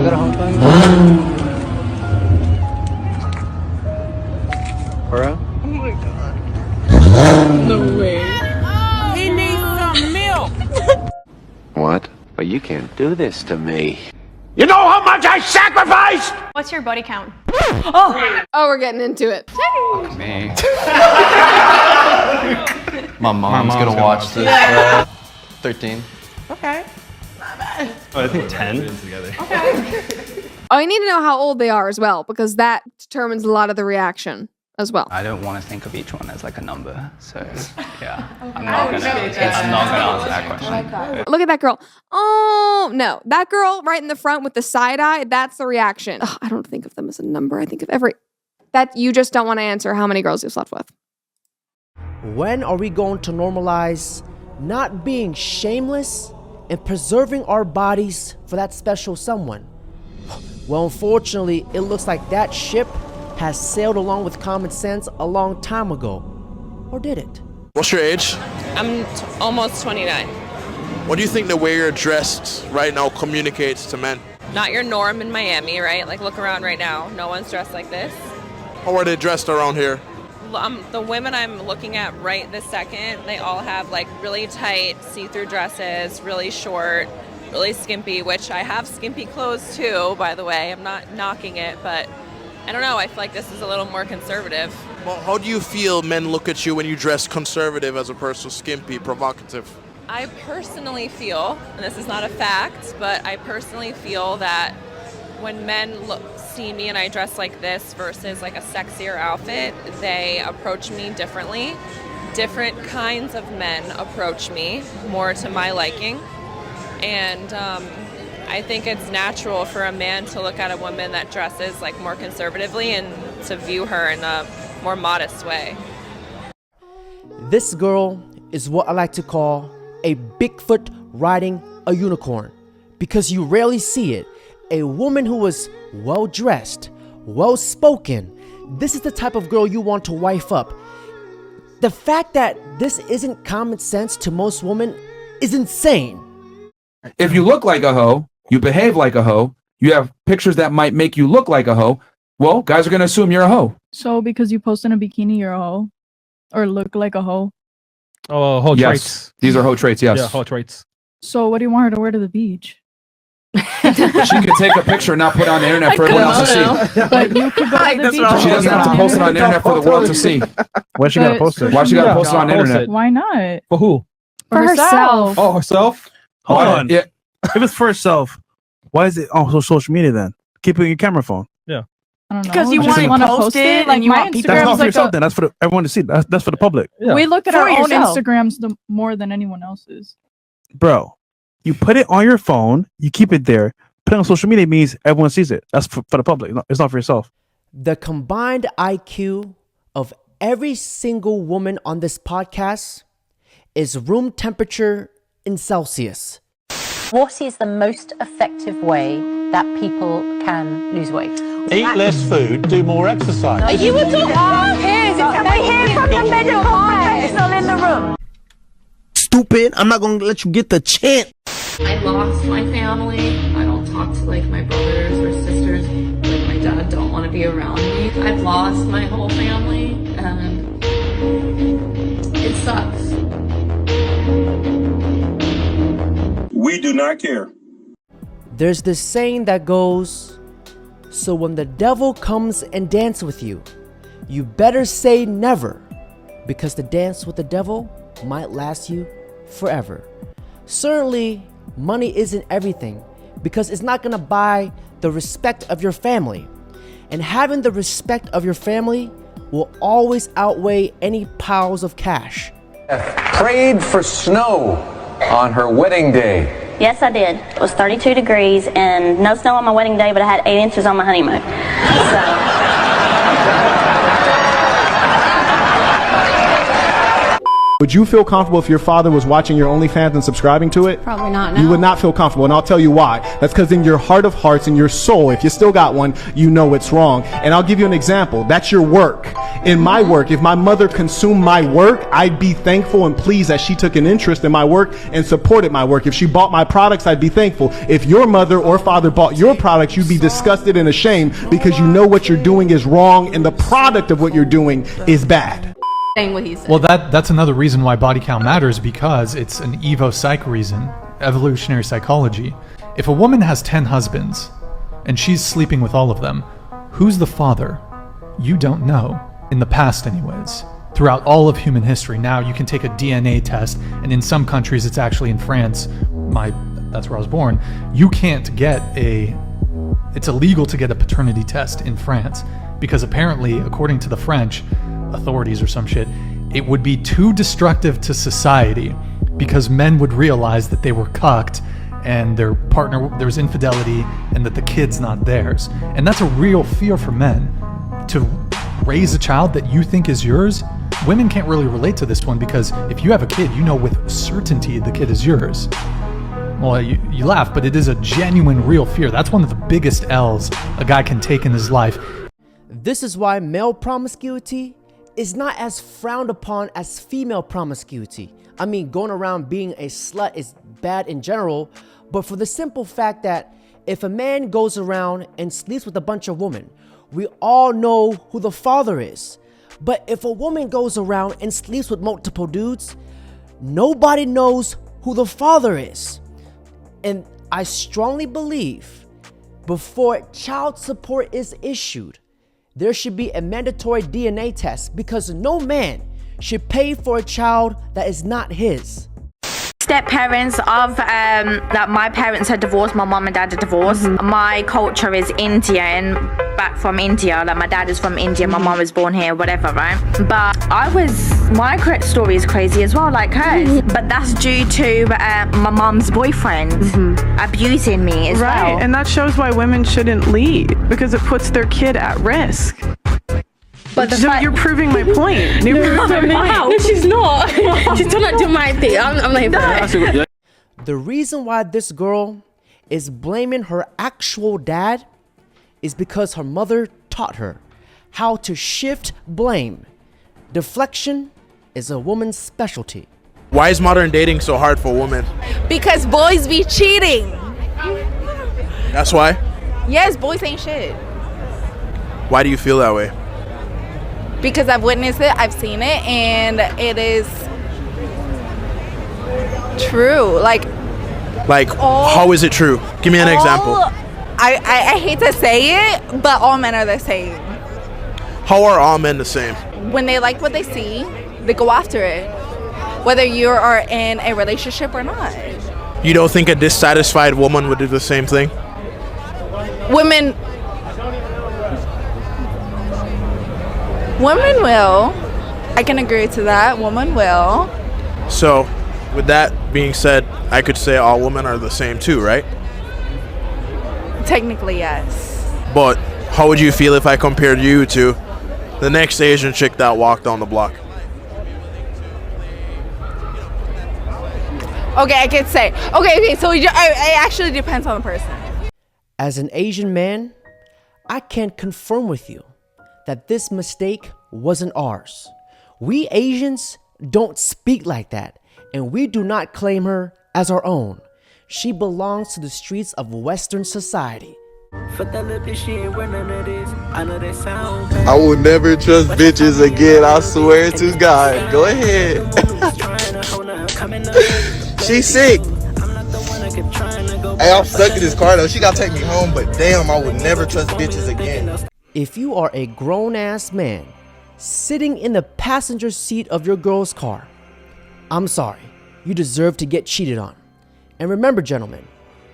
got a home phone? Bro? Oh my god. No way. He needs some milk. What? But you can't do this to me. You know how much I sacrificed? What's your body count? Oh, we're getting into it. Fuck me. My mom's gonna watch this. 13. Okay. Oh, I think 10. Okay. Oh, I need to know how old they are as well, because that determines a lot of the reaction as well. I don't want to think of each one as like a number, so yeah, I'm not gonna answer that question. Look at that girl. Oh, no. That girl right in the front with the side eye, that's the reaction. Ugh, I don't think of them as a number. I think of that you just don't want to answer how many girls you've slept with. When are we going to normalize not being shameless and preserving our bodies for that special someone? Well, unfortunately, it looks like that ship has sailed along with common sense a long time ago. Or did it? What's your age? I'm almost 29. What do you think the way you're dressed right now communicates to men? Not your norm in Miami, right? Like, look around right now. No one's dressed like this. How are they dressed around here? The women I'm looking at right this second, they all have like really tight see-through dresses, really short, really skimpy, which I have skimpy clothes too, by the way. I'm not knocking it, but I don't know. I feel like this is a little more conservative. Well, how do you feel men look at you when you dress conservative as opposed to skimpy, provocative? I personally feel, and this is not a fact, but I personally feel that when men see me and I dress like this versus like a sexier outfit, they approach me differently. Different kinds of men approach me more to my liking. And I think it's natural for a man to look at a woman that dresses like more conservatively and to view her in a more modest way. This girl is what I like to call a Bigfoot riding a unicorn, because you rarely see it. A woman who is well-dressed, well-spoken. This is the type of girl you want to wife up. The fact that this isn't common sense to most women is insane. If you look like a hoe, you behave like a hoe, you have pictures that might make you look like a hoe, well, guys are going to assume you're a hoe. So because you post in a bikini, you're a hoe? Or look like a hoe? Oh, hoe yes. traits. These are hoe traits, yes. Yeah, hoe traits. So what do you want her to wear to the beach? She could take a picture and not put it on the internet for everyone else to see. But you could go to the beach. She doesn't have to post it on the internet for the world to see. Why she gotta post it? Why she gotta post it on the internet? Why not? For who? For herself. Oh, herself? Hold on. Yeah. If it's for herself, why is it on social media then? Keep it in your camera phone. Yeah. I don't know. Because you want to post it, like and you my want people. That's Instagram's not for like yourself then. That's for everyone to see. That's for the public. Yeah. we look at For our own yourself. Instagrams more than anyone else's. Bro, you put it on your phone, you keep it there. Put it on social media means everyone sees it. That's for the public. It's not for yourself. The combined IQ of every single woman on this podcast is room temperature in Celsius. What is the most effective way that people can lose weight? Eat less food, do more exercise. You were talking about peers. They hear from the medical professional in the room. Stupid. I'm not going to let you get the chance. I lost my family. I don't talk to like my brothers or sisters. Like my dad don't want to be around me. I've lost my whole family and it sucks. We do not care. There's this saying that goes, so when the devil comes and dance with you, you better say never, because the dance with the devil might last you forever. Certainly, money isn't everything, because it's not gonna buy the respect of your family. And having the respect of your family will always outweigh any piles of cash. Prayed for snow on her wedding day. Yes, I did. It was 32 degrees and no snow on my wedding day, but I had 8 inches on my honeymoon. So. Would you feel comfortable if your father was watching your OnlyFans and subscribing to it? Probably not, no. You would not feel comfortable, and I'll tell you why. That's because in your heart of hearts, in your soul, if you still got one, you know it's wrong. And I'll give you an example. That's your work. In my work, if my mother consumed my work, I'd be thankful and pleased that she took an interest in my work and supported my work. If she bought my products, I'd be thankful. If your mother or father bought your products, you'd be disgusted and ashamed because you know what you're doing is wrong and the product of what you're doing is bad. What he said. Well, that's another reason why body count matters, because it's an evo-psych reason, evolutionary psychology. If a woman has 10 husbands and she's sleeping with all of them, who's the father? You don't know. In the past anyways. Throughout all of human history. Now you can take a DNA test, and in some countries, it's actually in France, that's where I was born, you can't get it's illegal to get a paternity test in France, because apparently, according to the French authorities or some shit, it would be too destructive to society, because men would realize that they were cucked and their partner, there was infidelity, and that the kid's not theirs. And that's a real fear for men, to raise a child that you think is yours. Women can't really relate to this one, because if you have a kid, you know with certainty the kid is yours. Well, you laugh, but it is a genuine, real fear. That's one of the biggest L's a guy can take in his life. This is why male promiscuity is not as frowned upon as female promiscuity. I mean, going around being a slut is bad in general, but for the simple fact that if a man goes around and sleeps with a bunch of women, we all know who the father is. But if a woman goes around and sleeps with multiple dudes, nobody knows who the father is. And I strongly believe before child support is issued, there should be a mandatory DNA test, because no man should pay for a child that is not his. Step parents of that my parents are divorced, my mom and dad are divorced. My culture is Indian, back from India. Like my dad is from India, my mom was born here, whatever, right? But my correct story is crazy as well, like hers. But that's due to my mom's boyfriend abusing me as well. Right, and that shows why women shouldn't lead, because it puts their kid at risk. But so you're proving my point. You're proving my point. No, she's not. She's trying to do my thing. I'm not here. The reason why this girl is blaming her actual dad is because her mother taught her how to shift blame. Deflection is a woman's specialty. Why is modern dating so hard for women? Because boys be cheating. That's why? Yes, boys ain't shit. Why do you feel that way? Because I've witnessed it, I've seen it, and it is true. Like how is it true? Give me an example. I hate to say it, but all men are the same. How are all men the same? When they like what they see, they go after it, whether you are in a relationship or not. You don't think a dissatisfied woman would do the same thing? Women will. I can agree to that. Women will. So, with that being said, I could say all women are the same too, right? Technically, yes. But how would you feel if I compared you to the next Asian chick that walked down the block? Okay, I could say. Okay, so it actually depends on the person. As an Asian man, I can confirm with you that this mistake wasn't ours. We Asians don't speak like that, and we do not claim her as our own. She belongs to the streets of Western society. I will never trust bitches again, I swear to God. Go ahead. She's sick. Hey, I'm stuck in this car though. She gotta take me home, but damn, I would never trust bitches again. If you are a grown-ass man sitting in the passenger seat of your girl's car, I'm sorry, you deserve to get cheated on. And remember, gentlemen,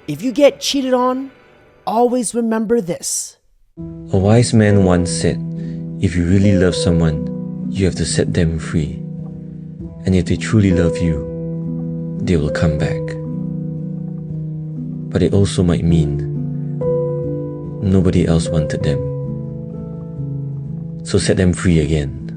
if you get cheated on, always remember this. A wise man once said, if you really love someone, you have to set them free. And if they truly love you, they will come back. But it also might mean nobody else wanted them. So set them free again.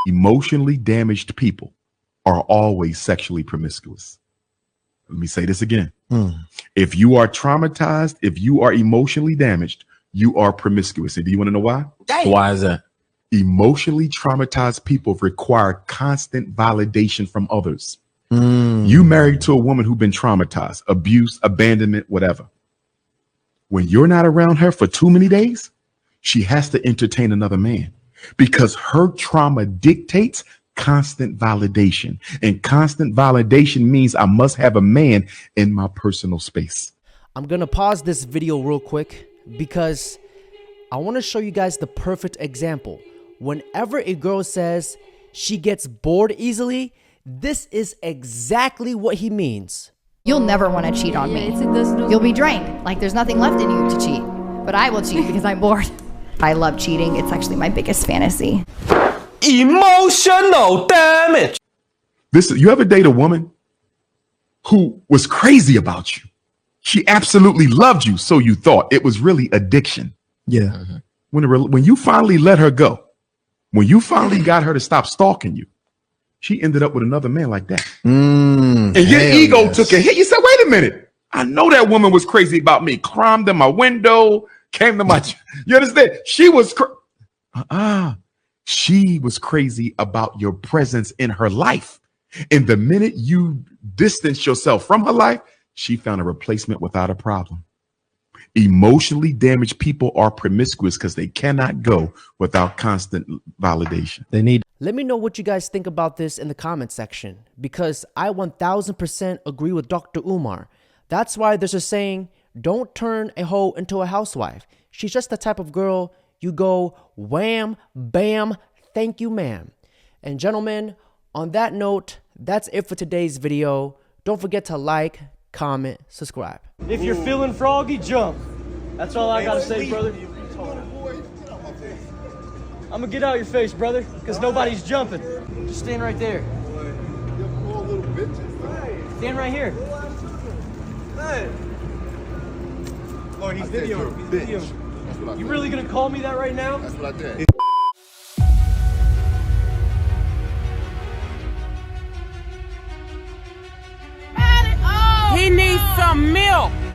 Emotionally damaged people are always sexually promiscuous. Let me say this again. If you are traumatized, if you are emotionally damaged, you are promiscuous. And do you want to know why? Why is that? Emotionally traumatized people require constant validation from others. You married to a woman who's been traumatized, abuse, abandonment, whatever. When you're not around her for too many days, she has to entertain another man because her trauma dictates constant validation. And constant validation means I must have a man in my personal space. I'm gonna pause this video real quick because I want to show you guys the perfect example. Whenever a girl says she gets bored easily, this is exactly what he means. You'll never want to cheat on me. You'll be drained. Like there's nothing left in you to cheat. But I will cheat because I'm bored. I love cheating. It's actually my biggest fantasy. Emotional damage. You ever date a woman who was crazy about you? She absolutely loved you, so you thought. It was really addiction. Yeah. When you finally let her go, when you finally got her to stop stalking you, she ended up with another man like that. And your ego took a hit. You said, wait a minute. I know that woman was crazy about me. Climbed in my window, came to my... You understand? She was... She was crazy about your presence in her life. And the minute you distanced yourself from her life, she found a replacement without a problem. Emotionally damaged people are promiscuous because they cannot go without constant validation. They need. Let me know what you guys think about this in the comment section, because I 1000% agree with Dr. Umar. That's why there's a saying, don't turn a hoe into a housewife. She's just the type of girl you go wham, bam, thank you, ma'am. And gentlemen, on that note, that's it for today's video. Don't forget to like, comment, subscribe. If you're feeling froggy, jump. That's all I gotta say, brother. I'm gonna get out your face, brother, because nobody's jumping. Just stand right there. Stand right here. Lord, he's videoing. He's videoing. You really gonna call me that right now? That's what I did. He needs some milk.